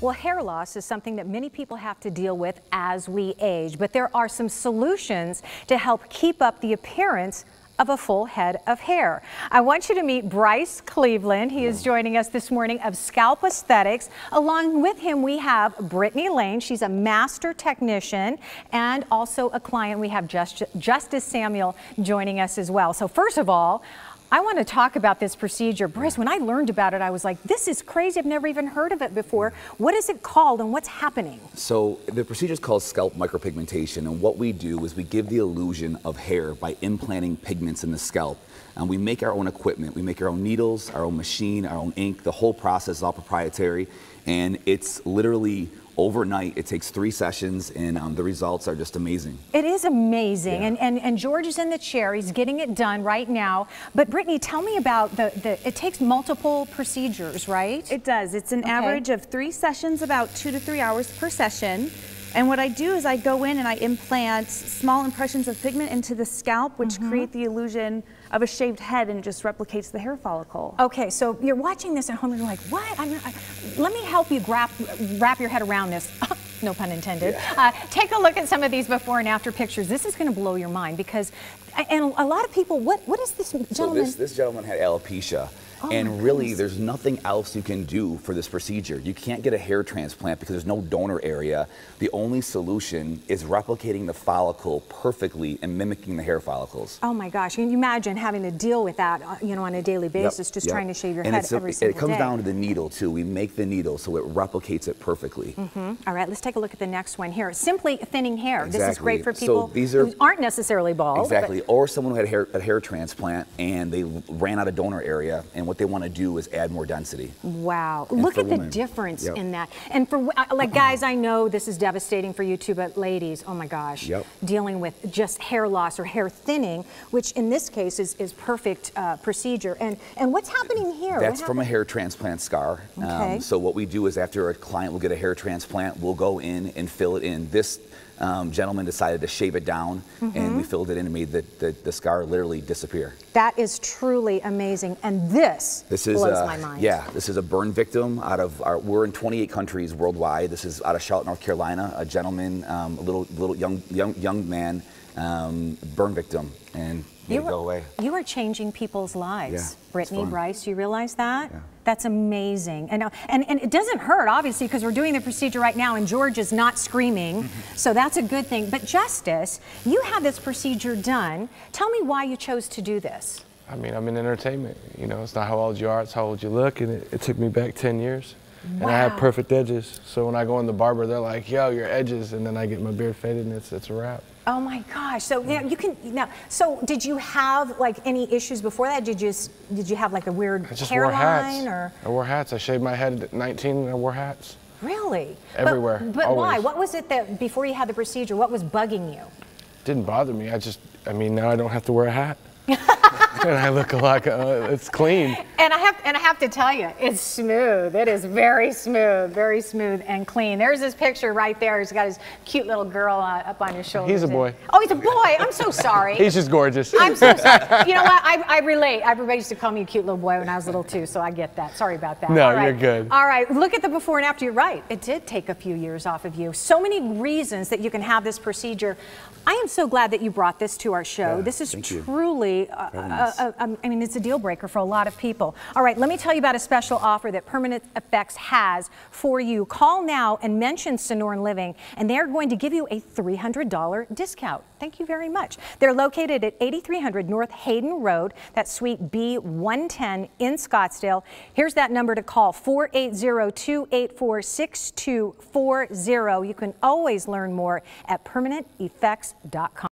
Well, hair loss is something that many people have to deal with as we age, but there are some solutions to help keep up the appearance of a full head of hair. I want you to meet Bryce Cleveland. He is joining us this morning of Scalp Aesthetics. Along with him, we have Brittany Lane. She's a master technician and also a client. We have Justice Samuel joining us as well. So first of all, I want to talk about this procedure. Bryce, when I learned about it, I was like, this is crazy. I've never even heard of it before. What is it called and what's happening? So the procedure is called scalp micropigmentation, and what we do is we give the illusion of hair by implanting pigments in the scalp. And we make our own equipment. We make our own needles, our own machine, our own ink. The whole process is all proprietary, and it's literally overnight. It takes 3 sessions, and the results are just amazing. It is amazing, yeah. and George is in the chair. He's getting it done right now. But Brittany, tell me about it takes multiple procedures, right? It does. It's an average of 3 sessions, about 2 to 3 hours per session. And what I do is I go in and I implant small impressions of pigment into the scalp, which create the illusion of a shaved head, and it just replicates the hair follicle. Okay, so you're watching this at home and you're like, what? Let me help you wrap your head around this. No pun intended. Yeah. Take a look at some of these before and after pictures. This is going to blow your mind because, and a lot of people, what is this gentleman? So this gentleman had alopecia. And really, there's nothing else you can do for this procedure. You can't get a hair transplant because there's no donor area. The only solution is replicating the follicle perfectly and mimicking the hair follicles. Oh my gosh, can you imagine having to deal with that, on a daily basis, just trying to shave your head every single day? It comes down to the needle too. We make the needle so it replicates it perfectly. All right, let's take a look at the next one here. Simply thinning hair. Exactly. This is great for people who aren't necessarily bald. Exactly, or someone who had a hair transplant and they ran out of donor area, and what they want to do is add more density. Wow, look at the difference in that. And for like guys, I know this is devastating for you too, but ladies, oh my gosh, dealing with just hair loss or hair thinning, which in this case is perfect procedure. And what's happening here? That's from a hair transplant scar. So what we do is after a client will get a hair transplant, we'll go in and fill it in. This gentleman decided to shave it down, and we filled it in and made the scar literally disappear. That is truly amazing, and this blows my mind. Yeah, this is a burn victim out of we're in 28 countries worldwide. This is out of Charlotte, North Carolina. A gentleman, a little young man, burn victim, and made it go away. You are changing people's lives, Brittany, Bryce. You realize that? Yeah. That's amazing. And it doesn't hurt, obviously, because we're doing the procedure right now and George is not screaming, so that's a good thing. But Justice, you had this procedure done. Tell me why you chose to do this. I mean, I'm in entertainment. You know, it's not how old you are, it's how old you look, and it took me back 10 years. Wow. And I have perfect edges. So when I go in the barber, they're like, yo, your edges, and then I get my beard faded and it's a wrap. Oh my gosh! So you can now. So did you have like any issues before that? Did you have like a weird hairline or? I wore hats. I shaved my head at 19 and I wore hats. Really? Everywhere. But always. Why? What was it that before you had the procedure? What was bugging you? Didn't bother me. I mean, now I don't have to wear a hat. And I look like it's clean. And I have to tell you, it's smooth. It is very smooth and clean. There's this picture right there. He's got his cute little girl up on his shoulder. He's a boy. Oh, he's a boy. I'm so sorry. He's just gorgeous. I'm so sorry. You know what? I relate. Everybody used to call me a cute little boy when I was little too, so I get that. Sorry about that. No, you're good. All right, look at the before and after. You're right. It did take a few years off of you. So many reasons that you can have this procedure. I am so glad that you brought this to our show. Yeah, this is truly, I mean, it's a deal breaker for a lot of people. All right, let me tell you about a special offer that Permanent Effects has for you. Call now and mention Sonoran Living, and they're going to give you a $300 discount. Thank you very much. They're located at 8300 North Hayden Road. That's Suite B110 in Scottsdale. Here's that number to call, 480-284-6240. You can always learn more at permanenteffects.com.